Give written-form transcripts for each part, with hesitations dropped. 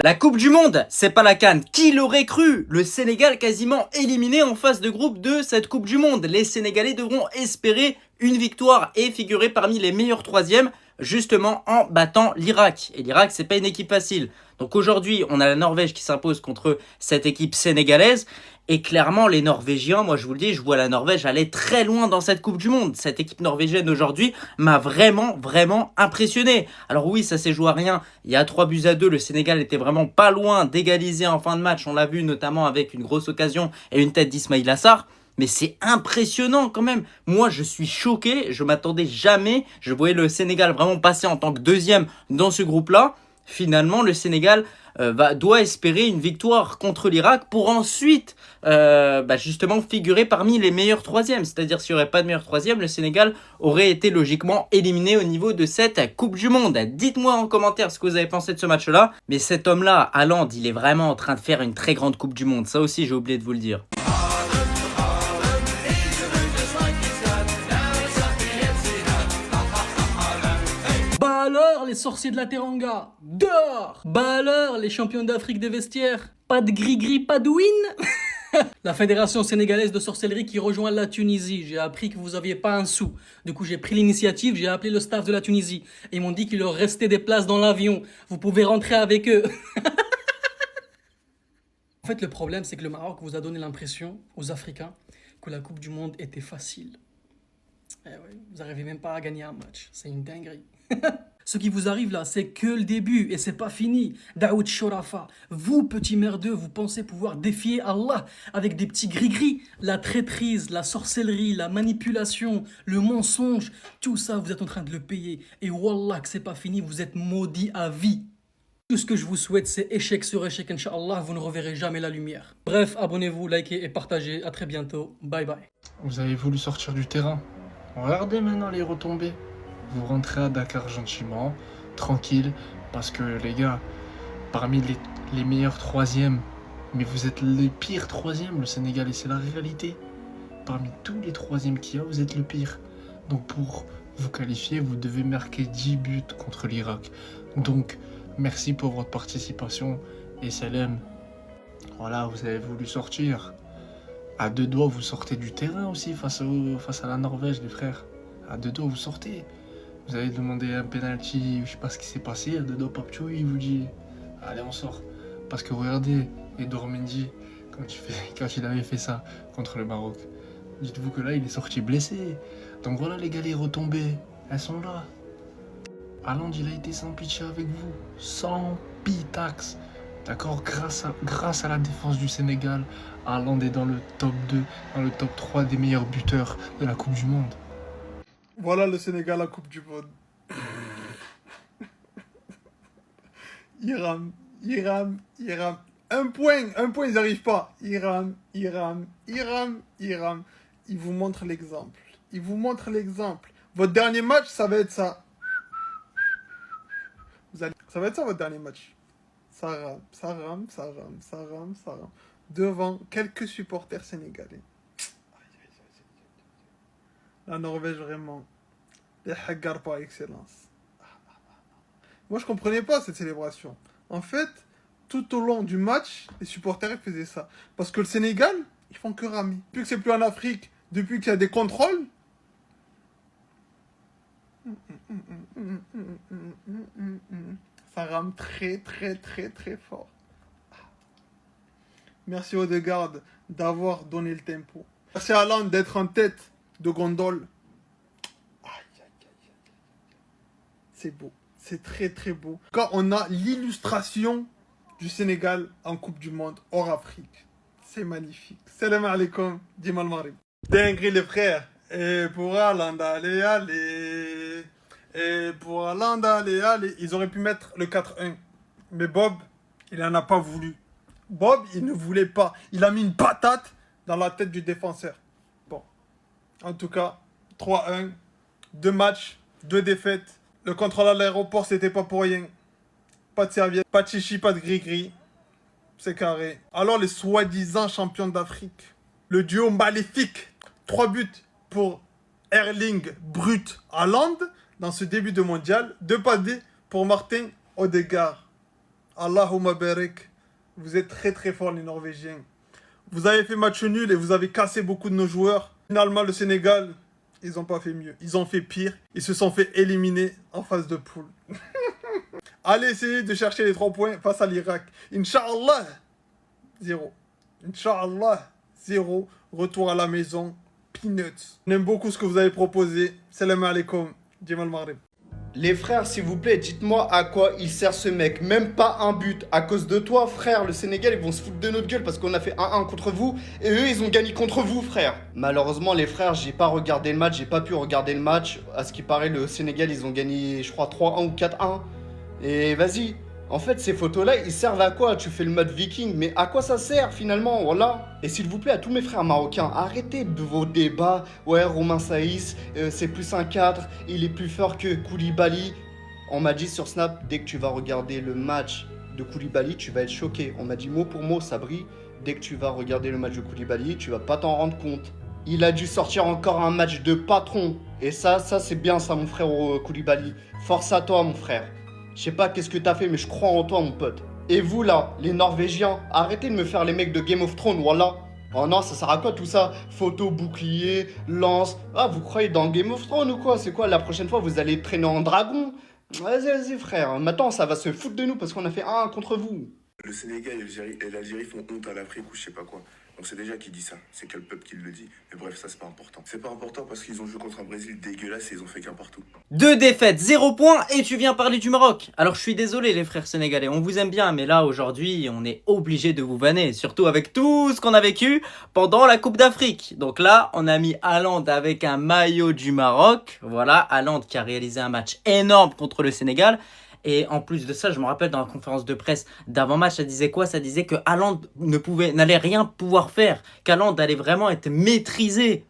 La Coupe du Monde, c'est pas la CAN. Qui l'aurait cru? Le Sénégal quasiment éliminé en phase de groupe de cette Coupe du Monde. Les Sénégalais devront espérer une victoire et figurer parmi les meilleurs troisièmes, justement en battant l'Irak. Et l'Irak, c'est pas une équipe facile. Donc aujourd'hui, on a la Norvège qui s'impose contre cette équipe sénégalaise. Et clairement, les Norvégiens, moi je vous le dis, je vois la Norvège aller très loin dans cette Coupe du Monde. Cette équipe norvégienne aujourd'hui m'a vraiment impressionné. Alors oui, ça s'est joué à rien. Il y a 3-2, le Sénégal était vraiment pas loin d'égaliser en fin de match. On l'a vu notamment avec une grosse occasion et une tête d'Ismaïla Sarr. Mais c'est impressionnant quand même. Moi, je suis choqué. Je m'attendais jamais. Je voyais le Sénégal vraiment passer en tant que deuxième dans ce groupe-là. Finalement, le Sénégal doit espérer une victoire contre l'Irak pour ensuite justement figurer parmi les meilleurs troisièmes. C'est-à-dire s'il n'y aurait pas de meilleur troisième, le Sénégal aurait été logiquement éliminé au niveau de cette Coupe du Monde. Dites-moi en commentaire ce que vous avez pensé de ce match-là. Mais cet homme-là, Haaland, il est vraiment en train de faire une très grande Coupe du Monde. Ça aussi, j'ai oublié de vous le dire. Bah alors, les sorciers de la Teranga, dehors! Bah alors, les champions d'Afrique des vestiaires, pas de gris-gris, pas de win? La fédération sénégalaise de sorcellerie qui rejoint la Tunisie. J'ai appris que vous aviez pas un sou. Du coup, j'ai pris l'initiative, j'ai appelé le staff de la Tunisie. Et ils m'ont dit qu'il leur restait des places dans l'avion. Vous pouvez rentrer avec eux. En fait, le problème, c'est que le Maroc vous a donné l'impression, aux Africains, que la Coupe du Monde était facile. Eh ouais, vous n'arrivez même pas à gagner un match. C'est une dinguerie. Ce qui vous arrive là, c'est que le début et c'est pas fini. Daoud Shorafa, vous petits merdeux, vous pensez pouvoir défier Allah avec des petits gris-gris. La traîtrise, la sorcellerie, la manipulation, le mensonge, tout ça vous êtes en train de le payer. Et wallah que c'est pas fini, vous êtes maudits à vie. Tout ce que je vous souhaite, c'est échec sur échec, Inch'Allah, vous ne reverrez jamais la lumière. Bref, abonnez-vous, likez et partagez. À très bientôt. Bye bye. Vous avez voulu sortir du terrain. Regardez maintenant les retombées. Vous rentrez à Dakar gentiment, tranquille, parce que les gars, parmi les meilleurs troisièmes, mais vous êtes les pires troisièmes, le Sénégal, et c'est la réalité. Parmi tous les troisièmes qu'il y a, vous êtes le pire. Donc pour vous qualifier, vous devez marquer 10 buts contre l'Irak. Donc, merci pour votre participation et salam. Voilà, vous avez voulu sortir. À deux doigts, vous sortez du terrain aussi face à la Norvège, les frères. À deux doigts, vous sortez. Vous avez demandé un penalty, je sais pas ce qui s'est passé. À deux doigts, Papcho, il vous dit allez, on sort. Parce que regardez, Edouard Mendy, quand il avait fait ça contre le Maroc, dites-vous que là, il est sorti blessé. Donc voilà, les gars, les retombées, elles sont là. Haaland, il a été sans pitié avec vous. Sans pitax. D'accord, grâce à la défense du Sénégal, Haaland est dans le top 2, dans le top 3 des meilleurs buteurs de la Coupe du Monde. Voilà le Sénégal, la Coupe du Monde. Iram. Un point, ils n'arrivent pas. Iram. Il vous montre l'exemple. Votre dernier match, ça va être ça. Ça va être ça, votre dernier match. Ça rame. Devant quelques supporters sénégalais. La Norvège, vraiment. Les haggars par excellence. Moi, je comprenais pas cette célébration. En fait, tout au long du match, les supporters ils faisaient ça. Parce que le Sénégal, ils font que ramer. Depuis que c'est plus en Afrique, depuis qu'il y a des contrôles, ça rame très fort. Merci Odegaard d'avoir donné le tempo. Merci à Haaland d'être en tête de gondole. C'est beau. C'est très beau. Quand on a l'illustration du Sénégal en Coupe du Monde hors Afrique. C'est magnifique. Salam alaikum, Dimal Marib. Dinguerie les frères. Et pour Haaland, allez. Et pour Haaland, allez. Ils auraient pu mettre le 4-1. Mais Bob, il n'en a pas voulu. Bob, il ne voulait pas. Il a mis une patate dans la tête du défenseur. Bon. En tout cas, 3-1. 2 matchs, 2 défaites. Le contrôle à l'aéroport, c'était pas pour rien. Pas de serviette, pas de chichi, pas de gris-gris. C'est carré. Alors les soi-disant champions d'Afrique. Le duo maléfique. 3 buts pour Erling Brut Haaland dans ce début de mondial. 2 passes D pour Martin Odegaard. Allahumma barik. Vous êtes très très forts les Norvégiens. Vous avez fait match nul et vous avez cassé beaucoup de nos joueurs. Finalement, le Sénégal, ils n'ont pas fait mieux. Ils ont fait pire. Ils se sont fait éliminer en phase de poule. Allez essayer de chercher les 3 points face à l'Irak. Inch'Allah, 0. Inch'Allah, 0. Retour à la maison. Peanuts. On aime beaucoup ce que vous avez proposé. Salam alaikum. Djem al-Maghrib. Les frères, s'il vous plaît, dites-moi à quoi il sert ce mec. Même pas un but. À cause de toi, frère, le Sénégal, ils vont se foutre de notre gueule parce qu'on a fait 1-1 contre vous. Et eux, ils ont gagné contre vous, frère. Malheureusement, les frères, j'ai pas regardé le match. J'ai pas pu regarder le match. À ce qui paraît, le Sénégal, ils ont gagné, je crois, 3-1 ou 4-1. Et vas-y. En fait, ces photos-là, ils servent à quoi? Tu fais le mode viking, mais à quoi ça sert finalement? Voilà. Et s'il vous plaît, à tous mes frères marocains, arrêtez de vos débats. Ouais, Romain Saïs, c'est plus un 4, il est plus fort que Koulibaly. On m'a dit sur Snap, dès que tu vas regarder le match de Koulibaly, tu vas être choqué. On m'a dit mot pour mot, Sabri, dès que tu vas regarder le match de Koulibaly, tu vas pas t'en rendre compte. Il a dû sortir encore un match de patron. Et ça c'est bien ça, mon frère Koulibaly. Force à toi, mon frère. Je sais pas qu'est-ce que t'as fait, mais je crois en toi, mon pote. Et vous, là, les Norvégiens, arrêtez de me faire les mecs de Game of Thrones, voilà. Oh non, ça sert à quoi tout ça? Photo, bouclier, lance. Ah, vous croyez dans Game of Thrones ou quoi? C'est quoi, la prochaine fois, vous allez traîner en dragon? Vas-y, frère. Maintenant, ça va se foutre de nous parce qu'on a fait 1 contre vous. Le Sénégal et l'Algérie font honte à l'Afrique ou je sais pas quoi. Donc c'est déjà qui dit ça, c'est quel peuple qui le dit. Mais bref, ça c'est pas important. C'est pas important parce qu'ils ont joué contre un Brésil dégueulasse et ils ont fait qu'un partout. 2 défaites, 0 points et tu viens parler du Maroc. Alors je suis désolé les frères sénégalais, on vous aime bien, mais là aujourd'hui on est obligé de vous vanner. Surtout avec tout ce qu'on a vécu pendant la Coupe d'Afrique. Donc là on a mis Haaland avec un maillot du Maroc. Voilà, Haaland qui a réalisé un match énorme contre le Sénégal. Et en plus de ça, je me rappelle dans la conférence de presse d'avant-match, ça disait quoi? Ça disait que Haaland n'allait rien pouvoir faire, qu'Haaland allait vraiment être maîtrisé.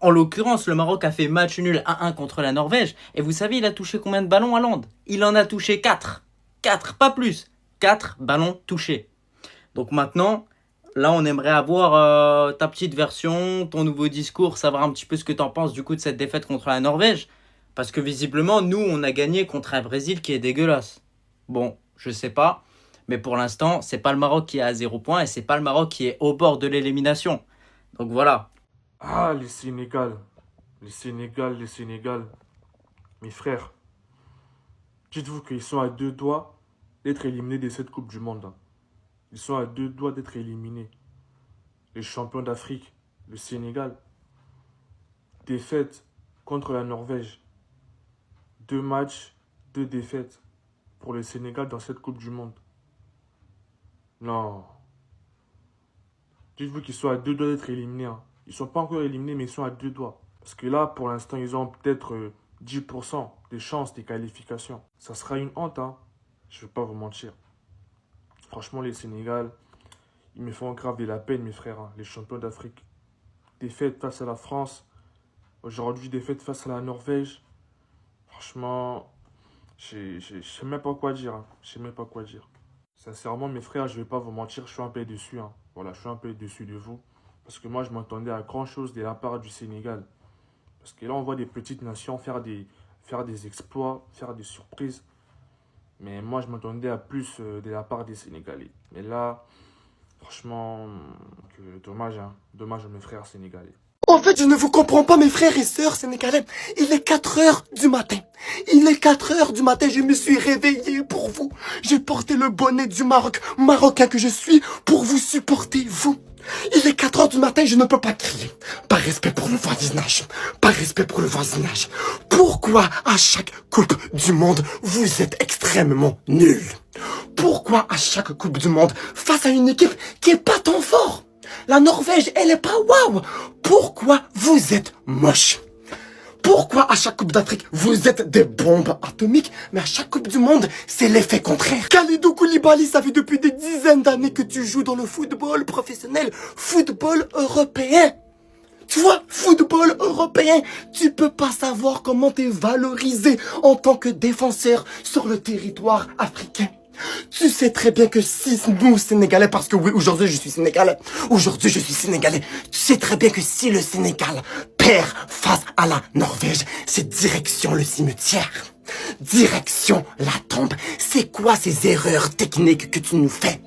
En l'occurrence, le Maroc a fait match nul 1-1 contre la Norvège. Et vous savez, il a touché combien de ballons, Haaland? Il en a touché 4. 4, pas plus. 4 ballons touchés. Donc maintenant, là, on aimerait avoir ta petite version, ton nouveau discours, savoir un petit peu ce que tu en penses du coup de cette défaite contre la Norvège. Parce que visiblement, nous, on a gagné contre un Brésil qui est dégueulasse. Bon, je sais pas. Mais pour l'instant, c'est pas le Maroc qui est à 0 points et c'est pas le Maroc qui est au bord de l'élimination. Donc voilà. Ah, les Sénégal. Les Sénégal. Mes frères, dites-vous qu'ils sont à 2 doigts d'être éliminés de cette Coupe du Monde. Ils sont à 2 doigts d'être éliminés. Les champions d'Afrique, le Sénégal. Défaite contre la Norvège. 2 matchs, 2 défaites pour le Sénégal dans cette Coupe du Monde. Non. Dites-vous qu'ils sont à 2 doigts d'être éliminés. Ils ne sont pas encore éliminés, mais ils sont à 2 doigts. Parce que là, pour l'instant, ils ont peut-être 10% des chances des qualifications. Ça sera une honte, hein. Je ne vais pas vous mentir. Franchement, les Sénégal, ils me font grave de la peine, mes frères. Les champions d'Afrique. Défaite face à la France. Aujourd'hui, défaite face à la Norvège. Franchement, je sais même pas quoi dire. Je sais même pas quoi dire. Sincèrement, mes frères, je vais pas vous mentir, je suis un peu déçu. Voilà, je suis un peu déçu de vous. Parce que moi, je m'attendais à grand chose de la part du Sénégal. Parce que là, on voit des petites nations faire des exploits, faire des surprises. Mais moi, je m'attendais à plus de la part des Sénégalais. Mais là, franchement, dommage, hein. Dommage à mes frères sénégalais. En fait, je ne vous comprends pas, mes frères et sœurs sénégalais. Il est 4 heures du matin. Il est 4 heures du matin, je me suis réveillé pour vous. J'ai porté le bonnet du Maroc, marocain que je suis, pour vous supporter, vous. Il est 4 heures du matin, je ne peux pas crier. Par respect pour le voisinage. Par respect pour le voisinage. Pourquoi à chaque Coupe du Monde, vous êtes extrêmement nuls? Pourquoi à chaque Coupe du Monde, face à une équipe qui est pas tant forte? La Norvège, elle est pas waouh. Pourquoi vous êtes moche? Pourquoi à chaque Coupe d'Afrique, vous êtes des bombes atomiques, mais à chaque Coupe du Monde, c'est l'effet contraire? Kalidou Koulibaly, ça fait depuis des dizaines d'années que tu joues dans le football professionnel, football européen. Tu vois, football européen, tu peux pas savoir comment t'es valorisé en tant que défenseur sur le territoire africain. Tu sais très bien que si nous, Sénégalais, parce que oui, aujourd'hui je suis Sénégalais, tu sais très bien que si le Sénégal perd face à la Norvège, c'est direction le cimetière. Direction la tombe. C'est quoi ces erreurs techniques que tu nous fais?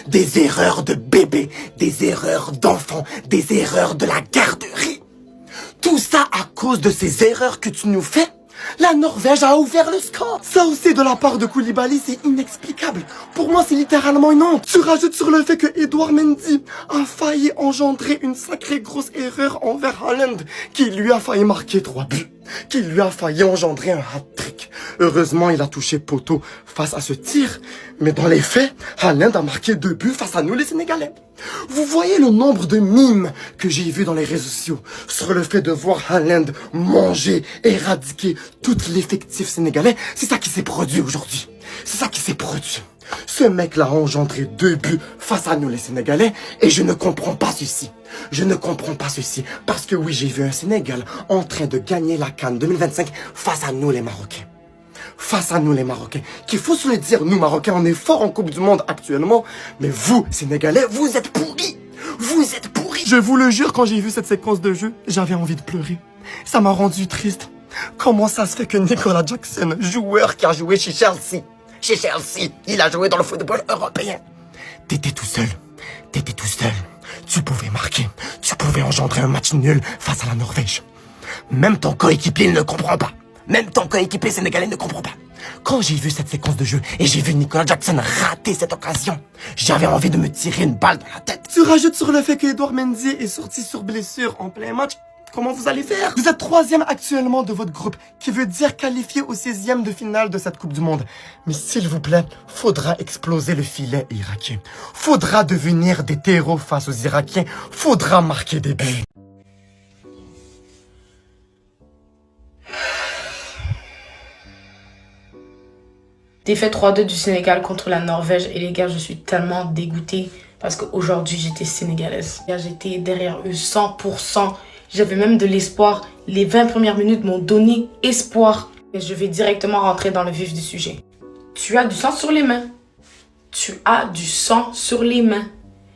Des erreurs de bébé, des erreurs d'enfant, des erreurs de la garderie. Tout ça à cause de ces erreurs que tu nous fais? La Norvège a ouvert le score. Ça aussi de la part de Koulibaly, c'est inexplicable. Pour moi, c'est littéralement une honte. Tu rajoutes sur le fait que Edouard Mendy a failli engendrer une sacrée grosse erreur envers Haaland, qui lui a failli marquer 3 buts, qui lui a failli engendrer un hat-trick. Heureusement, il a touché poteau face à ce tir, mais dans les faits, Haaland a marqué 2 buts face à nous les Sénégalais. Vous voyez le nombre de mimes que j'ai vu dans les réseaux sociaux sur le fait de voir Haaland manger, éradiquer tout l'effectif sénégalais. C'est ça qui s'est produit aujourd'hui. C'est ça qui s'est produit. Ce mec-là a engendré 2 buts face à nous les Sénégalais et je ne comprends pas ceci. Je ne comprends pas ceci parce que oui, j'ai vu un Sénégal en train de gagner la CAN 2025 face à nous les Marocains. Face à nous les Marocains, qu'il faut se le dire, nous Marocains, on est forts en Coupe du Monde actuellement, mais vous, Sénégalais, vous êtes pourris. Vous êtes pourris. Je vous le jure, quand j'ai vu cette séquence de jeu, j'avais envie de pleurer. Ça m'a rendu triste. Comment ça se fait que Nicolas Jackson, joueur qui a joué chez Chelsea, il a joué dans le football européen. T'étais tout seul. T'étais tout seul. Tu pouvais marquer. Tu pouvais engendrer un match nul face à la Norvège. Même ton coéquipier ne comprend pas. Même ton coéquipier sénégalais ne comprend pas. Quand j'ai vu cette séquence de jeu et j'ai vu Nicolas Jackson rater cette occasion, j'avais envie de me tirer une balle dans la tête. Tu rajoutes sur le fait que Edouard Mendy est sorti sur blessure en plein match. Comment vous allez faire? Vous êtes 3e actuellement de votre groupe, qui veut dire qualifié au 16e de finale de cette Coupe du Monde. Mais s'il vous plaît, faudra exploser le filet irakien. Faudra devenir des terreaux face aux Irakiens. Faudra marquer des buts. Défaite 3-2 du Sénégal contre la Norvège. Et les gars, je suis tellement dégoûtée parce qu'aujourd'hui, j'étais sénégalaise. J'étais derrière eux 100%. J'avais même de l'espoir. Les 20 premières minutes m'ont donné espoir. Et je vais directement rentrer dans le vif du sujet. Tu as du sang sur les mains. Tu as du sang sur les mains.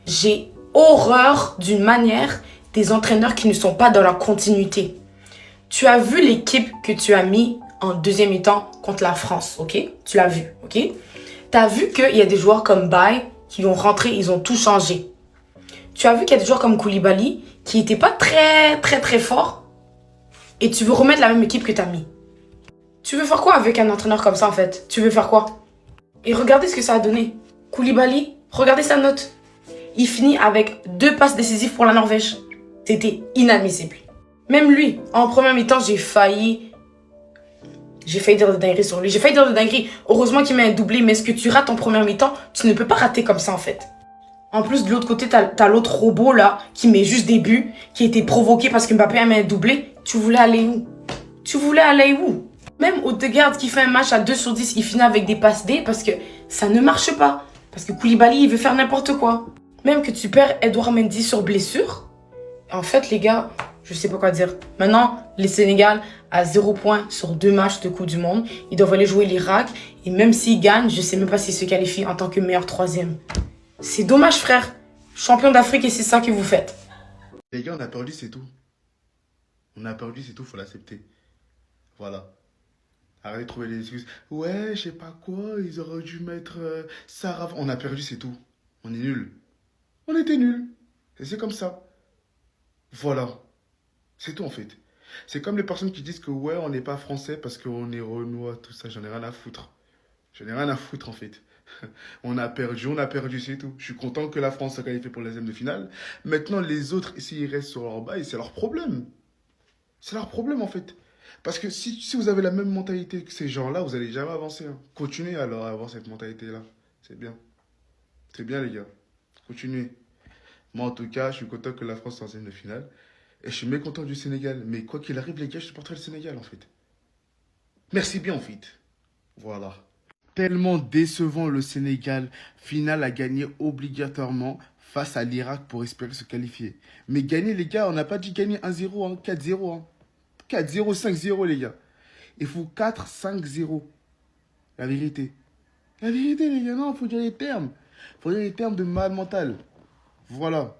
J'ai horreur d'une manière des entraîneurs qui ne sont pas dans la continuité. Tu as vu l'équipe que tu as mis en deuxième mi-temps contre la France, ok? Tu l'as vu, ok? Tu as vu qu'il y a des joueurs comme Baye qui ont rentré, ils ont tout changé. Tu as vu qu'il y a des joueurs comme Koulibaly qui n'étaient pas très forts et tu veux remettre la même équipe que tu as mis. Tu veux faire quoi avec un entraîneur comme ça en fait? Tu veux faire quoi? Et regardez ce que ça a donné. Koulibaly, regardez sa note. Il finit avec 2 passes décisives pour la Norvège. C'était inadmissible. Même lui, en première mi-temps, j'ai failli dire de dingueries sur lui. J'ai failli dire de dingueries. Heureusement qu'il met un doublé. Mais ce que tu rates en première mi-temps, tu ne peux pas rater comme ça en fait. En plus, de l'autre côté, t'as l'autre robot là, qui met juste des buts, qui a été provoqué parce que Mbappé a mis un doublé. Tu voulais aller où? Tu voulais aller où? Même Odegaard qui fait un match à 2 sur 10, il finit avec des passes D parce que ça ne marche pas. Parce que Koulibaly, il veut faire n'importe quoi. Même que tu perds Edouard Mendy sur blessure. En fait, les gars, je sais pas quoi dire. Maintenant, les Sénégal à 0 points sur 2 matchs de Coupe du Monde. Ils doivent aller jouer l'Irak. Et même s'ils gagnent, je sais même pas s'ils se qualifient en tant que meilleur 3e. C'est dommage, frère. Champion d'Afrique et c'est ça que vous faites. Les gars, on a perdu, c'est tout. On a perdu, c'est tout, faut l'accepter. Voilà. Arrêtez de trouver des excuses. Ouais, je sais pas quoi, ils auraient dû mettre Sarah. On a perdu, c'est tout. On est nuls. On était nuls. Et c'est comme ça. Voilà. C'est tout en fait. C'est comme les personnes qui disent que ouais, on n'est pas français parce qu'on est renois, tout ça. J'en ai rien à foutre. J'en ai rien à foutre en fait. On a perdu, c'est tout. Je suis content que la France soit qualifiée pour la deuxième de finale. Maintenant, les autres, s'ils restent sur leur bail, c'est leur problème. C'est leur problème en fait. Parce que si vous avez la même mentalité que ces gens-là, vous n'allez jamais avancer. Hein. Continuez alors à avoir cette mentalité-là. C'est bien. C'est bien les gars. Continuez. Moi en tout cas, je suis content que la France soit en deuxième de finale. Et je suis mécontent du Sénégal. Mais quoi qu'il arrive les gars, je supporterai le Sénégal en fait. Merci bien en fait. Voilà. Tellement décevant le Sénégal. Finale à gagner obligatoirement face à l'Irak pour espérer se qualifier. Mais gagner les gars, on n'a pas dit gagner 1-0, hein, 4-0. Hein. 4-0, 5-0 les gars. Il faut 4-5-0. La vérité. La vérité les gars, non, il faut dire les termes. Il faut dire les termes de mal mental. Voilà.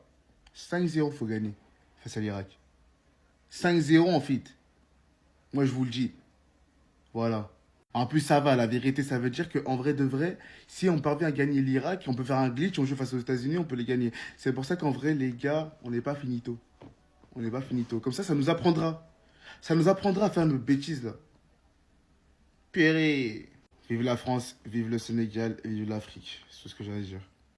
5-0 faut gagner face à l'Irak. 5-0 en fait. Moi je vous le dis. Voilà. En plus, ça va, la vérité, ça veut dire qu'en vrai de vrai, si on parvient à gagner l'Irak, on peut faire un glitch, on joue face aux États-Unis, on peut les gagner. C'est pour ça qu'en vrai, les gars, on n'est pas finito. On n'est pas finito. Comme ça nous apprendra. Ça nous apprendra à faire nos bêtises, là. Péré. Vive la France, vive le Sénégal et vive l'Afrique. C'est tout ce que j'ai à dire.